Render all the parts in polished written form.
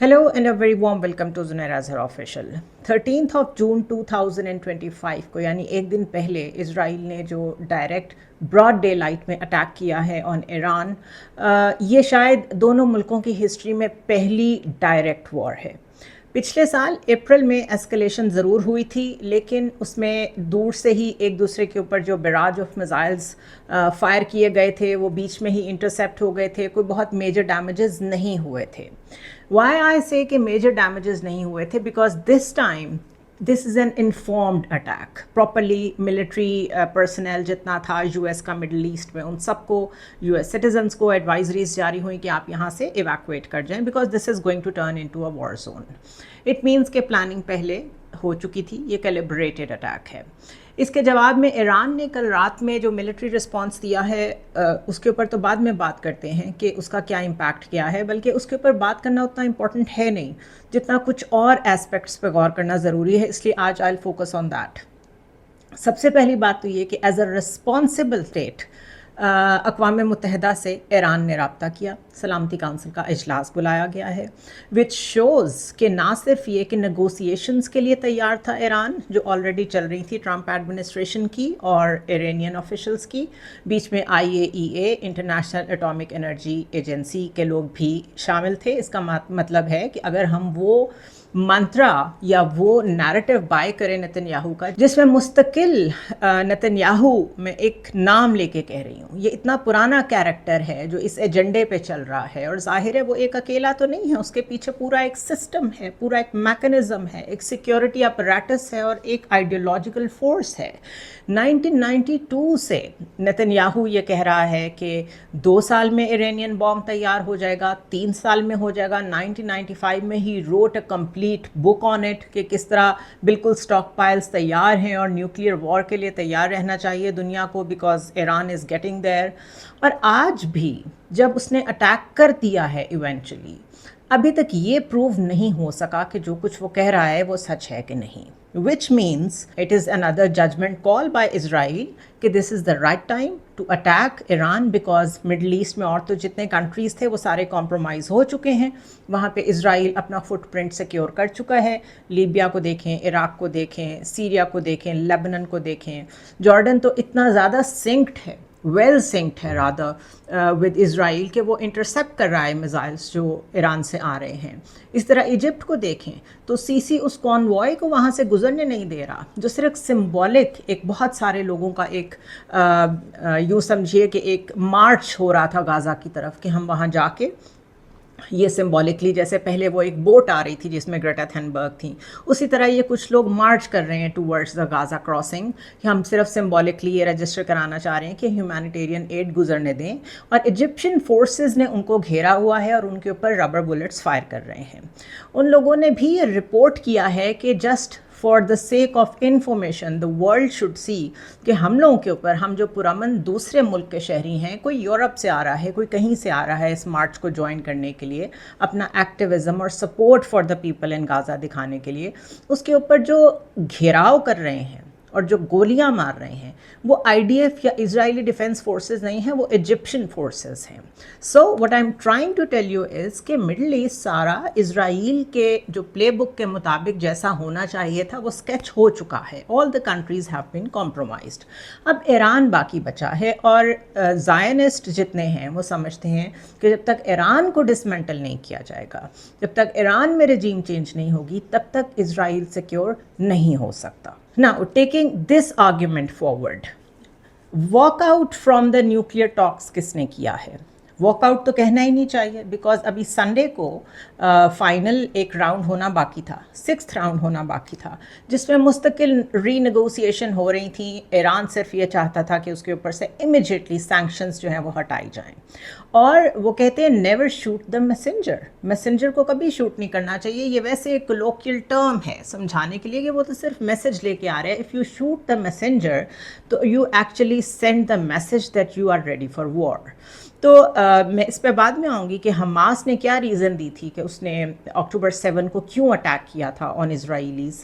Hello and a very warm welcome to Zunair Azhar Official. 13th of June 2025 को यानी एक दिन पहले इजराइल ने जो डायरेक्ट ब्रॉड डे लाइट में अटैक किया है ऑन ईरान, ये शायद दोनों मुल्कों की हिस्ट्री में पहली डायरेक्ट वॉर है। पिछले साल अप्रैल में एस्केलेशन ज़रूर हुई थी, लेकिन उसमें दूर से ही एक दूसरे के ऊपर जो बराज ऑफ मिसाइल्स फायर किए गए थे वो बीच में ही इंटरसेप्ट हो गए थे। कोई बहुत मेजर डैमेजेस नहीं हुए थे। वाई आई से कि मेजर डैमेजेस नहीं हुए थे, because this time this is an informed attack. Properly military personnel जितना था यूएस का मिडल ईस्ट में, उन सबको यूएस सिटीजन्स को एडवाइजरीज जारी हुई कि आप यहाँ से इवैक्यूएट कर जाएं, because this is going to turn into a war zone. It means के प्लानिंग पहले हो चुकी थी, ये कैलिब्रेटेड अटैक है। इसके जवाब में ईरान ने कल रात में जो मिलिट्री रिस्पांस दिया है, उसके ऊपर तो बाद में बात करते हैं कि उसका क्या इम्पैक्ट क्या है, बल्कि उसके ऊपर बात करना उतना इम्पॉर्टेंट है नहीं जितना कुछ और एस्पेक्ट्स पे गौर करना ज़रूरी है, इसलिए आज I will focus on that. सबसे पहली बात तो ये कि एज अ रिस्पॉन्सिबल स्टेट अक़वाम मुत्तहिदा से ईरान ने रब्ता किया, सलामती काउंसिल का इजलास बुलाया गया है, विच शोज़ कि ना सिर्फ ये कि नेगोशिएशंस के लिए तैयार था ईरान, जो ऑलरेडी चल रही थी ट्रंप एडमिनिस्ट्रेशन की और इरानियन ऑफिशल्स की, बीच में IAEA international atomic energy agency के लोग भी शामिल थे। इसका मतलब है कि अगर हम वो मंत्रा या वो नैरेटिव बाय करें नेतन्याहू का, जिसमें मुस्तकिल नेतन्याहू में एक नाम लेके कह रही हूँ, ये इतना पुराना कैरेक्टर है जो इस एजेंडे पे चल रहा है, और जाहिर है वो एक अकेला तो नहीं है, उसके पीछे पूरा एक सिस्टम है, पूरा एक मैकेनिज्म है, एक सिक्योरिटी अपरेटस है और एक आइडियोलॉजिकल फोर्स है। 1992 से नेतन्याहू ये कह रहा है कि 2 साल में इरानियन बॉम्ब तैयार हो जाएगा, 3 साल में हो जाएगा। 1995 में he wrote a complete book on it कि किस तरह बिल्कुल स्टॉक पाइल्स तैयार हैं और न्यूक्लियर वॉर के लिए तैयार रहना चाहिए दुनिया को, because Iran is getting there. और आज भी जब उसने अटैक कर दिया है इवेंचुअली, अभी तक ये प्रूव नहीं हो सका कि जो कुछ वो कह रहा है वो सच है कि नहीं, which means it is another judgment call by Israel कि this is the right time to attack Iran, because Middle East में और तो जितने कंट्रीज़ थे वो सारे कॉम्प्रोमाइज़ हो चुके हैं। वहाँ पे इजराइल अपना फुटप्रिंट सिक्योर कर चुका है। लीबिया को देखें, इराक को देखें, सीरिया को देखें, लेबनान को देखें, जॉर्डन तो इतना ज़्यादा सिंक्ड है, वेल सिंक्ड है रादर विद इज़राइल कि वो इंटरसेप्ट कर रहा है मिसाइल्स जो ईरान से आ रहे हैं। इस तरह इजिप्ट को देखें तो सीसी उस कॉन्वॉय को वहाँ से गुजरने नहीं दे रहा, जो सिर्फ सिंबॉलिक एक बहुत सारे लोगों का एक यूँ समझिए कि एक मार्च हो रहा था गाज़ा की तरफ कि हम वहाँ जाके ये सिंबॉलिकली, जैसे पहले वो एक बोट आ रही थी जिसमें ग्रेटा थनबर्ग थी, उसी तरह ये कुछ लोग मार्च कर रहे हैं टूवर्ड्स द गाज़ा क्रॉसिंग कि हम सिर्फ सिंबॉलिकली ये रजिस्टर कराना चाह रहे हैं कि ह्यूमैनिटेरियन एड गुजरने दें। और इजिप्शियन फोर्सेस ने उनको घेरा हुआ है और उनके ऊपर रबर बुलेट्स फायर कर रहे हैं। उन लोगों ने भी ये रिपोर्ट किया है कि just for the sake of information the world should see कि हम लोगों के ऊपर, हम जो पुरअमन दूसरे मुल्क के शहरी हैं, कोई यूरोप से आ रहा है, कोई कहीं से आ रहा है इस मार्च को ज्वाइन करने के लिए, अपना एक्टिविज़म और support for the people in Gaza दिखाने के लिए, उसके ऊपर जो घेराव कर रहे हैं और जो गोलियां मार रहे हैं वो IDF या इजरायली डिफेंस फोर्सेस नहीं हैं, वो इजिप्शियन फोर्सेस हैं। So what I am trying to tell you is कि मिडल ईस्ट सारा इजराइल के जो प्ले बुक के मुताबिक जैसा होना चाहिए था वो स्केच हो चुका है। All the countries have been compromised. अब ईरान बाकी बचा है, और ज़ायनिस्ट जितने हैं वो समझते हैं कि जब तक ईरान को डिसमेंटल नहीं किया जाएगा, जब तक ईरान में रजीम चेंज नहीं होगी, तब तक इजराइल सिक्योर नहीं हो सकता। Now, taking this argument forward, walk out from the nuclear talks किसने किया है? वॉकआउट तो कहना ही नहीं चाहिए, बिकॉज अभी संडे को फाइनल एक राउंड होना बाकी था, 6th राउंड होना बाकी था, जिसमें मुस्तकिल रीनेगोशिएशन हो रही थी। ईरान सिर्फ ये चाहता था कि उसके ऊपर से इमिजिएटली सैंक्शंस जो हैं वो हटाई जाएं, और वो कहते हैं never shoot the messenger, messenger को कभी शूट नहीं करना चाहिए। ये वैसे एक कोलोकियल टर्म है समझाने के लिए कि वो तो सिर्फ मैसेज लेके आ रहे हैं। If you shoot the messenger तो you actually send the message that you are ready for war. तो मैं इस पर बाद में आऊँगी कि हमास ने क्या रीज़न दी थी कि उसने अक्टूबर 7 को क्यों अटैक किया था ऑन इज़राइलीज़।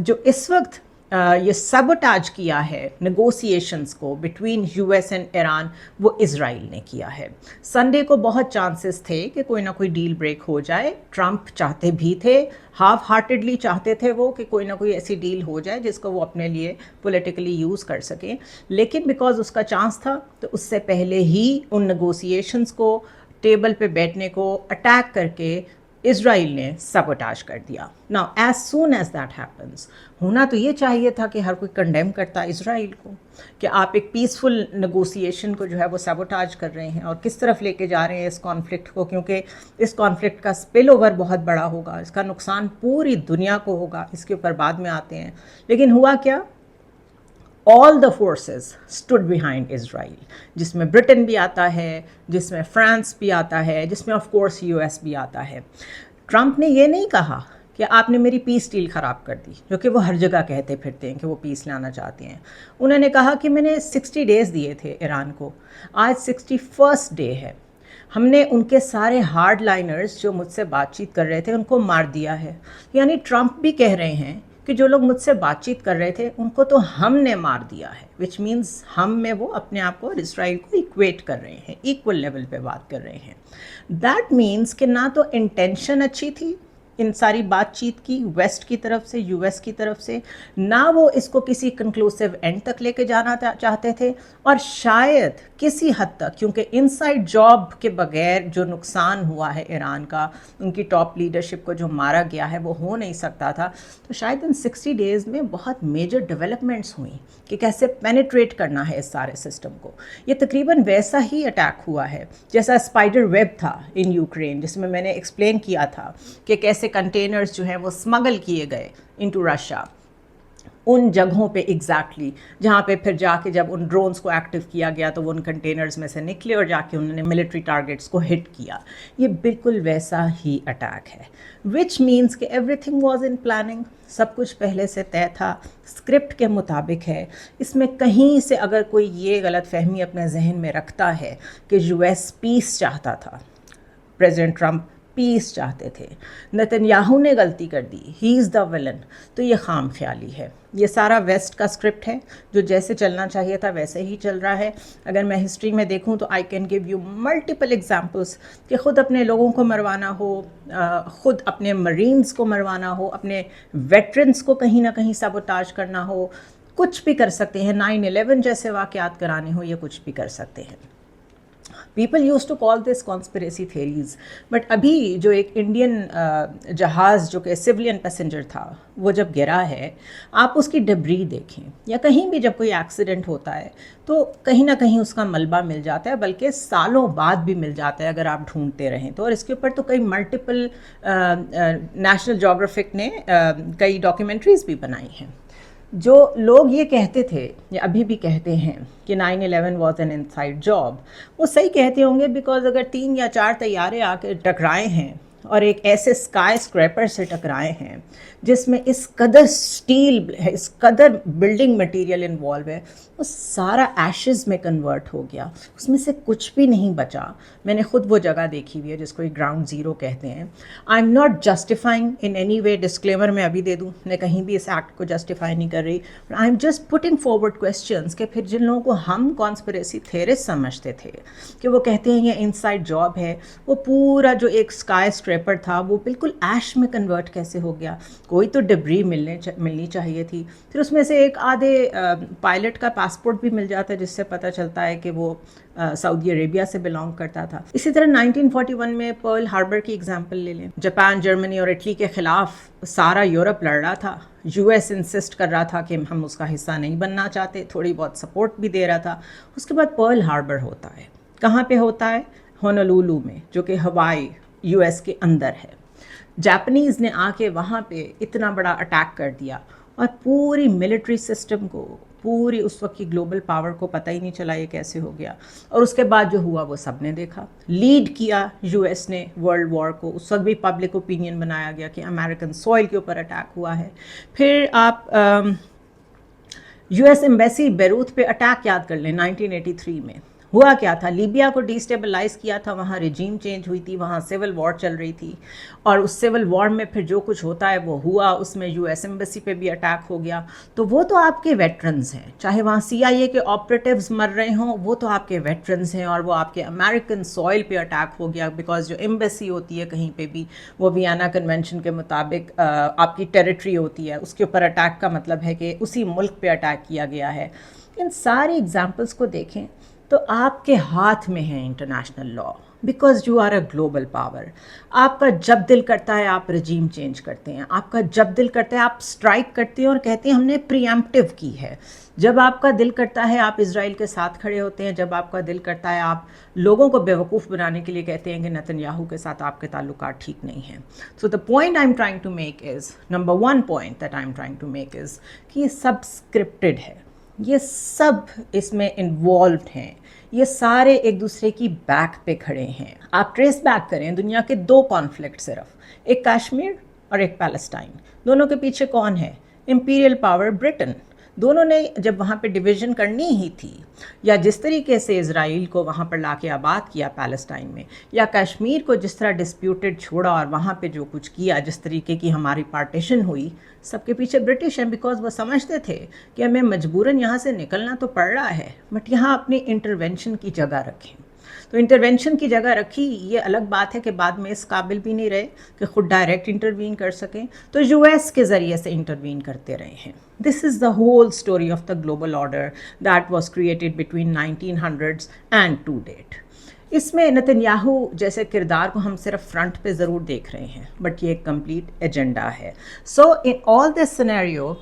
जो इस वक्त ये सबोटाज किया है नेगोशिएशंस को बिटवीन यूएस एंड ईरान, वो इज़राइल ने किया है। संडे को बहुत चांसेस थे कि कोई ना कोई डील ब्रेक हो जाए। ट्रंप चाहते भी थे, हाफ हार्टेडली चाहते थे वो कि कोई ना कोई ऐसी डील हो जाए जिसको वो अपने लिए पॉलिटिकली यूज़ कर सकें, लेकिन बिकॉज उसका चांस था तो उससे पहले ही उन नेगोशिएशंस को, टेबल पे बैठने को अटैक करके इज़राइल ने सबोटाज कर दिया। Now as soon as that happens, होना तो ये चाहिए था कि हर कोई कंडेम करता इज़राइल को कि आप एक पीसफुल नेगोशिएशन को जो है वो सबोटाज कर रहे हैं और किस तरफ लेके जा रहे हैं इस कॉन्फ्लिक्ट को, क्योंकि इस कॉन्फ्लिक्ट का स्पिल ओवर बहुत बड़ा होगा, इसका नुकसान पूरी दुनिया को होगा। इसके ऊपर बाद में आते हैं। लेकिन हुआ क्या, all the forces stood behind Israel, जिसमें ब्रिटेन भी आता है, जिसमें फ्रांस भी आता है, जिसमें ऑफ कोर्स यूएस भी आता है। ट्रंप ने ये नहीं कहा कि आपने मेरी पीस डील ख़राब कर दी, जो कि वो हर जगह कहते फिरते हैं कि वो पीस लाना चाहते हैं। उन्होंने कहा कि मैंने 60 डेज़ दिए थे ईरान को, आज 61st डे है, हमने उनके सारे हार्ड लाइनर्स जो मुझसे बातचीत कर रहे थे उनको मार दिया है। यानी ट्रंप भी कह रहे हैं कि जो लोग मुझसे बातचीत कर रहे थे उनको तो हमने मार दिया है, विच मीन्स हम में वो अपने आप को इसराइल को इक्वेट कर रहे हैं, इक्वल लेवल पे बात कर रहे हैं। दैट मीन्स कि ना तो इंटेंशन अच्छी थी इन सारी बातचीत की वेस्ट की तरफ से, यूएस की तरफ से, ना वो इसको किसी कंक्लूसिव एंड तक लेके जाना चाहते थे, और शायद किसी हद तक, क्योंकि इनसाइड जॉब के बगैर जो नुकसान हुआ है ईरान का, उनकी टॉप लीडरशिप को जो मारा गया है, वो हो नहीं सकता था। तो शायद इन 60 डेज़ में बहुत मेजर डेवलपमेंट्स हुई कि कैसे पेनिट्रेट करना है इस सारे सिस्टम को। ये तकरीबन वैसा ही अटैक हुआ है जैसा स्पाइडर वेब था इन यूक्रेन, जिसमें मैंने एक्सप्लेन किया था कि कैसे कंटेनर्स जो हैं वो स्मगल किए गए इनटू रशिया, उन जगहों पे एग्जैक्टली जहाँ पे फिर जाके जब उन ड्रोन्स को एक्टिव किया गया तो वो उन कंटेनर्स में से निकले और जाके उन्होंने मिलिट्री टारगेट्स को हिट किया। ये बिल्कुल वैसा ही अटैक है, विच मीन्स कि एवरीथिंग वाज इन प्लानिंग, सब कुछ पहले से तय था, स्क्रिप्ट के मुताबिक है। इसमें कहीं से अगर कोई ये गलत फहमी अपने जहन में रखता है कि यूएस पीस चाहता था, प्रेसिडेंट ट्रंप पीस चाहते थे, नेतन्याहू ने गलती कर दी, ही इज़ द विलन, तो ये खाम ख्याली है। ये सारा वेस्ट का स्क्रिप्ट है जो जैसे चलना चाहिए था वैसे ही चल रहा है। अगर मैं हिस्ट्री में देखूं तो I can give you multiple examples कि ख़ुद अपने लोगों को मरवाना हो, ख़ुद अपने मरीन्स को मरवाना हो, अपने वेटरन्स को कहीं ना कहीं सबोटाज करना हो, कुछ भी कर सकते हैं। 9/11 जैसे वाक़यात कराने हो, ये कुछ भी कर सकते हैं। People use to call this conspiracy theories, but अभी जो एक इंडियन जहाज़ जो कि सिविलियन पैसेंजर था वो जब गिरा है, आप उसकी डिब्री देखें या कहीं भी जब कोई एक्सीडेंट होता है तो कहीं ना कहीं उसका मलबा मिल जाता है, बल्कि सालों बाद भी मिल जाता है अगर आप ढूंढते रहें तो। और इसके ऊपर तो कई मल्टीपल नेशनल जोग्राफिक ने कई डॉक्यूमेंट्रीज़ भी बनाई हैं। जो लोग ये कहते थे या अभी भी कहते हैं कि 9/11 वॉज एन इनसाइड जॉब, वो सही कहते होंगे, बिकॉज अगर 3 या 4 तैयारे आके टकराए हैं और एक ऐसे स्काई स्क्रैपर से टकराए हैं जिसमें इस कदर स्टील है, इस कदर बिल्डिंग मटेरियल इन्वॉल्व है, वो सारा एशेस में कन्वर्ट हो गया, उसमें से कुछ भी नहीं बचा। मैंने खुद वो जगह देखी हुई है जिसको एक ग्राउंड ज़ीरो कहते हैं। I am not justifying in any way, disclaimer मैं अभी दे दूँ, मैं कहीं भी इस एक्ट को जस्टिफाई नहीं कर रही, I am just putting forward questions कि फिर जिन लोगों को हम कॉन्स्पिरेसी थेरिस्ट समझते थे कि वो कहते हैं ये इनसाइड जॉब है, वो पूरा जो एक स्काई स्क्रैपर था वो बिल्कुल ऐश में कन्वर्ट कैसे हो गया? कोई तो डिब्री मिलनी चाहिए थी। फिर उसमें से एक आधे पायलट का पासपोर्ट भी मिल जाता है जिससे पता चलता है कि वो सऊदी अरेबिया से बिलोंग करता था। इसी तरह 1941 में पर्ल हार्बर की एग्जांपल ले लें। जापान, जर्मनी और इटली के ख़िलाफ़ सारा यूरोप लड़ रहा था, यूएस इंसिस्ट कर रहा था कि हम उसका हिस्सा नहीं बनना चाहते, थोड़ी बहुत सपोर्ट भी दे रहा था। उसके बाद पर्ल हार्बर होता है, कहाँ पे होता है? होनोलुलु में, जो कि हवाई यूएस के अंदर है। जापानीज़ ने आके वहाँ पे इतना बड़ा अटैक कर दिया और पूरी मिलिट्री सिस्टम को, पूरी उस वक्त की ग्लोबल पावर को पता ही नहीं चला ये कैसे हो गया। और उसके बाद जो हुआ वो सब ने देखा। लीड किया यूएस ने वर्ल्ड वॉर को, उस वक्त भी पब्लिक ओपिनियन बनाया गया कि अमेरिकन सॉइल के ऊपर अटैक हुआ है। फिर आप यूएस एम्बेसी बेरूत पे अटैक याद कर लें 1983 में, ہوا کیا تھا، لیبیا کو ڈیسٹیبلائز کیا تھا، وہاں رجیم چینج ہوئی تھی، وہاں سول وار چل رہی تھی، اور اس سول وار میں پھر جو کچھ ہوتا ہے وہ ہوا، اس میں یو ایس ایمبیسی پہ بھی اٹیک ہو گیا. تو وہ تو آپ کے ویٹرنز ہیں، چاہے وہاں سی آئی اے کے آپریٹیوز مر رہے ہوں، وہ تو آپ کے ویٹرنز ہیں، اور وہ آپ کے امریکن سوئل پہ اٹیک ہو گیا، بیکاز جو ایمبیسی ہوتی ہے کہیں پہ بھی وہ ویانا کنونشن کے مطابق آپ کی ٹیریٹری ہوتی ہے، اس کے اوپر اٹیک کا مطلب ہے کہ اسی ملک پہ اٹیک کیا گیا ہے. ان ساری ایگزامپلس کو دیکھیں تو آپ کے ہاتھ میں ہے international law, because you are a global power. آپ کا جب دل کرتا ہے آپ رجیم چینج کرتے ہیں، آپ کا جب دل کرتا ہے آپ اسٹرائک کرتے ہیں اور کہتے ہیں ہم نے پری ایمپٹیو کی ہے. جب آپ کا دل کرتا ہے آپ اسرائیل کے ساتھ کھڑے ہوتے ہیں، جب آپ کا دل کرتا ہے آپ لوگوں کو بیوقوف بنانے کے لیے کہتے ہیں کہ نتن یاہو کے ساتھ آپ کے تعلقات ٹھیک نہیں ہیں. So the point I am trying to make is, number one point that I am trying to make is کہ یہ سب اسکرپٹڈ ہے، یہ سب اس میں انوالوڈ ہیں، یہ سارے ایک دوسرے کی بیک پہ کھڑے ہیں. آپ ٹریس بیک کریں دنیا کے دو کانفلکٹ، صرف ایک کشمیر اور ایک پیلسٹائن، دونوں کے پیچھے کون ہے؟ Imperial power Britain. دونوں نے جب وہاں پہ ڈویژن کرنی ہی تھی، یا جس طریقے سے اسرائیل کو وہاں پر لا کے آباد کیا پیلسٹائن میں، یا کشمیر کو جس طرح ڈسپیوٹڈ چھوڑا اور وہاں پہ جو کچھ کیا، جس طریقے کی ہماری پارٹیشن ہوئی، سب کے پیچھے برٹش ہیں، بیکاز وہ سمجھتے تھے کہ ہمیں مجبوراً یہاں سے نکلنا تو پڑ رہا ہے، بٹ یہاں اپنی انٹرونشن کی جگہ رکھیں. تو انٹرونشن کی جگہ رکھی، یہ الگ بات ہے کہ بعد میں اس قابل بھی نہیں رہے کہ خود ڈائریکٹ انٹروین کر سکیں، تو یو ایس کے ذریعے سے انٹروین کرتے رہے ہیں. This is the whole story of the global order that was created between 1900s and to date. اس میں نتن یاہو جیسے کردار کو ہم صرف فرنٹ پہ ضرور دیکھ رہے ہیں، بٹ یہ ایک کمپلیٹ ایجنڈا ہے. So in all this scenario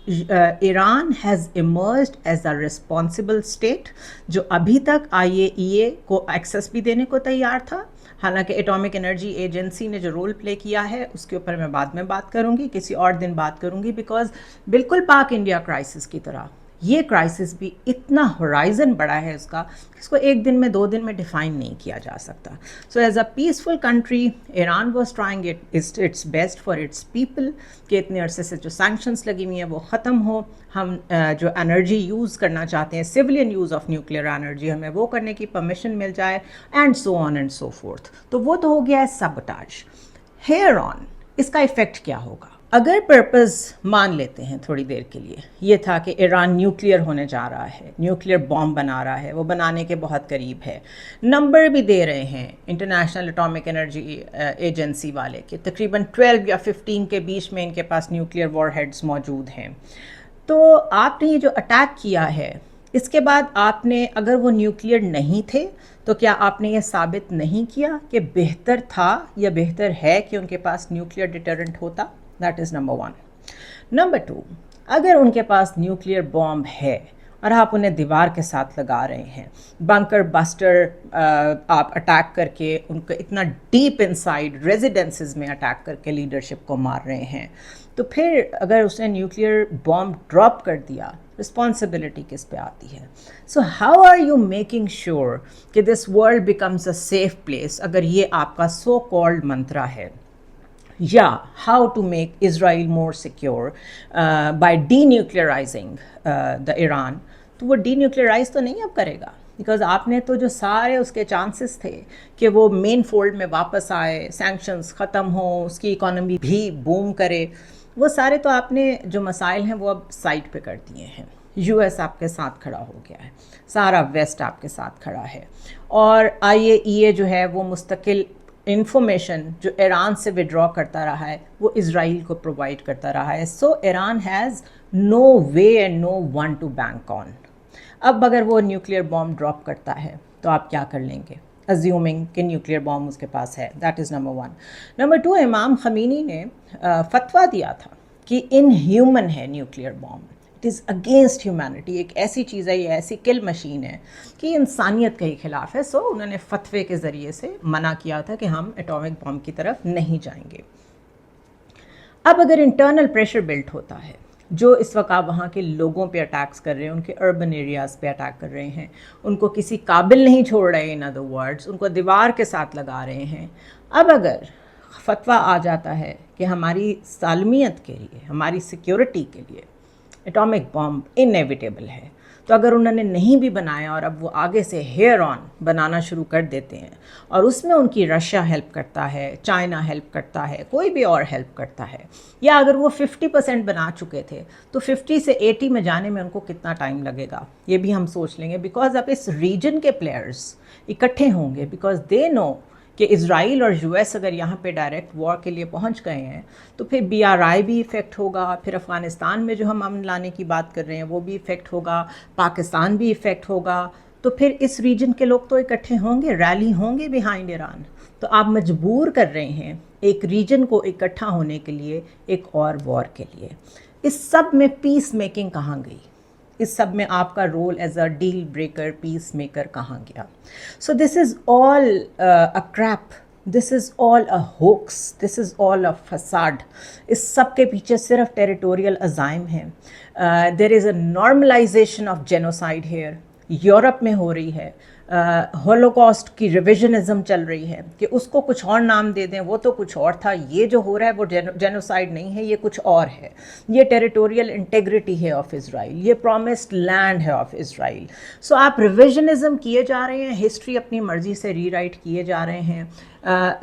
Iran has emerged as a responsible state, جو ابھی تک IAEA کو ایکسیس بھی دینے کو تیار تھا. حالانکہ ایٹامک انرجی ایجنسی نے جو رول پلے کیا ہے اس کے اوپر میں بعد میں بات کروں گی، کسی اور دن بات کروں گی، بیکاز بالکل پاک انڈیا کرائسس کی طرح یہ کرائسس بھی اتنا ہورائزن بڑا ہے اس کو ایک دن میں 2 دن میں ڈیفائن نہیں کیا جا سکتا. So as a peaceful country Iran was trying its best for its people کہ اتنے عرصے سے جو سینکشنس لگی ہوئی ہیں وہ ختم ہو، ہم جو انرجی یوز کرنا چاہتے ہیں، civilian use of nuclear energy, ہمیں وہ کرنے کی پرمیشن مل جائے، and so on and so forth. تو وہ تو ہو گیا ہے سبٹاج. ہیئر آن اس کا ایفیکٹ کیا ہوگا؟ اگر پرپز مان لیتے ہیں تھوڑی دیر کے لیے یہ تھا کہ ایران نیوکلیئر ہونے جا رہا ہے، نیوکلیئر بام بنا رہا ہے، وہ بنانے کے بہت قریب ہے، نمبر بھی دے رہے ہیں انٹرنیشنل اٹامک انرجی ایجنسی والے کہ تقریباً 12 یا 15 کے بیچ میں ان کے پاس نیوکلیئر وار ہیڈز موجود ہیں. تو آپ نے یہ جو اٹیک کیا ہے اس کے بعد آپ نے، اگر وہ نیوکلیئر نہیں تھے تو کیا آپ نے یہ ثابت نہیں کیا کہ بہتر تھا یا بہتر ہے کہ ان کے پاس نیوکلیئر ڈیٹرنٹ ہوتا؟ That is number 1. نمبر 2، اگر ان کے پاس نیوکلیئر بام ہے اور آپ انہیں دیوار کے ساتھ لگا رہے ہیں، بنکر بسٹر آپ اٹیک کر کے ان کو اتنا ڈیپ انسائڈ ریزیڈنسز میں اٹیک کر کے لیڈرشپ کو مار رہے ہیں، تو پھر اگر اس نے نیوکلیئر بام ڈراپ کر دیا، رسپانسبلٹی کس پہ آتی ہے؟ So how are you making sure کہ this world becomes a safe place, اگر یہ آپ کا سو کالڈ منترا ہے؟ یا how to make Israel more secure by ڈی نیوکلیئرائزنگ دا ایران؟ تو وہ ڈی نیوکلیئرائز تو نہیں اب کرے گا، بیکاز آپ نے تو جو سارے اس کے چانسز تھے کہ وہ مین فولڈ میں واپس آئے، سینکشنز ختم ہوں، اس کی اکانومی بھی بوم کرے، وہ سارے تو آپ نے جو مسائل ہیں وہ اب سائڈ پہ کر دیے ہیں. یو ایس آپ کے ساتھ کھڑا ہو گیا ہے، سارا ویسٹ آپ کے ساتھ کھڑا ہے، اور IAEA جو ہے وہ مستقل انفارمیشن جو ایران سے وڈرا کرتا رہا ہے وہ اسرائیل کو پرووائڈ کرتا رہا ہے. So Iran has no way and no one to bank on. اب اگر وہ نیوکلیئر بام ڈراپ کرتا ہے تو آپ کیا کر لیں گے، ازیومنگ کہ نیوکلیئر بام اس کے پاس ہے؟ That is number 1. نمبر 2، امام خمینی نے فتویٰ دیا تھا کہ ان ہیومن ہے nuclear bomb, it is against humanity, ایک ایسی چیز ہے، یہ ایسی کل مشین ہے کہ انسانیت کے ہی خلاف ہے. سو انہوں نے فتوے کے ذریعے سے منع کیا تھا کہ ہم ایٹامک بام کی طرف نہیں جائیں گے. اب اگر انٹرنل پریشر بلٹ ہوتا ہے، جو اس وقت آپ وہاں کے لوگوں پہ اٹیکس کر رہے ہیں، ان کے اربن ایریاز پہ اٹیک کر رہے ہیں، ان کو کسی قابل نہیں چھوڑ رہے، ان ادر ورڈز ان کو دیوار کے ساتھ لگا رہے ہیں. اب اگر فتویٰ آ جاتا ہے کہ ہماری سالمیت کے لیے، ہماری سیکیورٹی کے لیے ایٹامک بام انیویٹیبل ہے، تو اگر انہوں نے نہیں بھی بنایا اور اب وہ آگے سے ہیئر آن بنانا شروع کر دیتے ہیں اور اس میں ان کی رشیا ہیلپ کرتا ہے, چائنا ہیلپ کرتا ہے, کوئی بھی اور ہیلپ کرتا ہے, یا اگر وہ 50% بنا چکے تھے تو 50 سے 80 میں جانے میں ان کو کتنا ٹائم لگے گا, یہ بھی ہم سوچ لیں گے. بیکاز اب اس ریجن کے پلیئرز اکٹھے ہوں گے, بیکاز دے نو کہ اسرائیل اور یو ایس اگر یہاں پہ ڈائریکٹ وار کے لیے پہنچ گئے ہیں تو پھر BRI بھی افیکٹ ہوگا, پھر افغانستان میں جو ہم امن لانے کی بات کر رہے ہیں وہ بھی افیکٹ ہوگا, پاکستان بھی افیکٹ ہوگا, تو پھر اس ریجن کے لوگ تو اکٹھے ہوں گے, ریلی ہوں گے بیہائنڈ ایران. تو آپ مجبور کر رہے ہیں ایک ریجن کو اکٹھا ہونے کے لیے ایک اور وار کے لیے. اس سب میں پیس میکنگ کہاں گئی؟ اس سب میں آپ کا role as a deal breaker, peacemaker کہاں گیا؟ سو دس از آل اے کریپ, دس از آل اے ہوکس, دس از آل اے فساد. اس سب کے پیچھے صرف ٹیریٹوریل عزائم ہیں. There is a normalization of genocide here, Europe میں ہو رہی ہے. ہولوکاسٹ کی ریویژنزم چل رہی ہے کہ اس کو کچھ اور نام دے دیں, وہ تو کچھ اور تھا, یہ جو ہو رہا ہے وہ جینوسائڈ نہیں ہے, یہ کچھ اور ہے. یہ ٹیریٹوریل انٹیگریٹی ہے آف اسرائیل, یہ پرومسڈ لینڈ ہے آف اسرائیل. سو آپ ریویژنزم کیے جا رہے ہیں, ہسٹری اپنی مرضی سے ری رائٹ کیے جا رہے ہیں.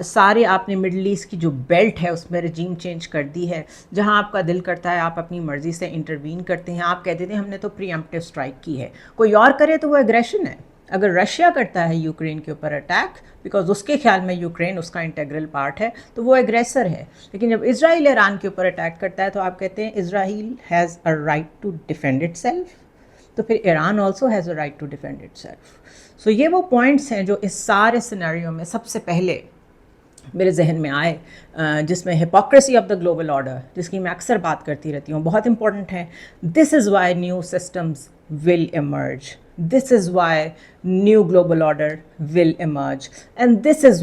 سارے آپ نے مڈل ایسٹ کی جو بیلٹ ہے اس میں رجیم چینج کر دی ہے, جہاں آپ کا دل کرتا ہے آپ اپنی مرضی سے انٹروین کرتے ہیں. آپ کہتے تھے ہم نے تو پری ایمپٹیو اسٹرائک کی ہے, کوئی اور کرے تو وہ ایگریشن ہے. اگر رشیا کرتا ہے یوکرین کے اوپر اٹیک بیکاز اس کے خیال میں یوکرین اس کا انٹیگرل پارٹ ہے تو وہ ایگریسر ہے. لیکن جب اسرائیل ایران کے اوپر اٹیک کرتا ہے تو آپ کہتے ہیں Israel has a right to defend itself, تو پھر Iran also has a right to defend itself. So یہ وہ پوائنٹس ہیں جو اس سارے سینیریو میں سب سے پہلے میرے ذہن میں آئے, جس میں hypocrisy of the global order, جس کی میں اکثر بات کرتی رہتی ہوں, بہت امپورٹنٹ ہے. This is why new systems will emerge, this is why new global order will emerge, and this is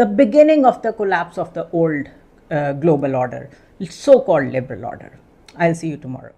the beginning of the collapse of the old global order, so called liberal order. I'll see you tomorrow.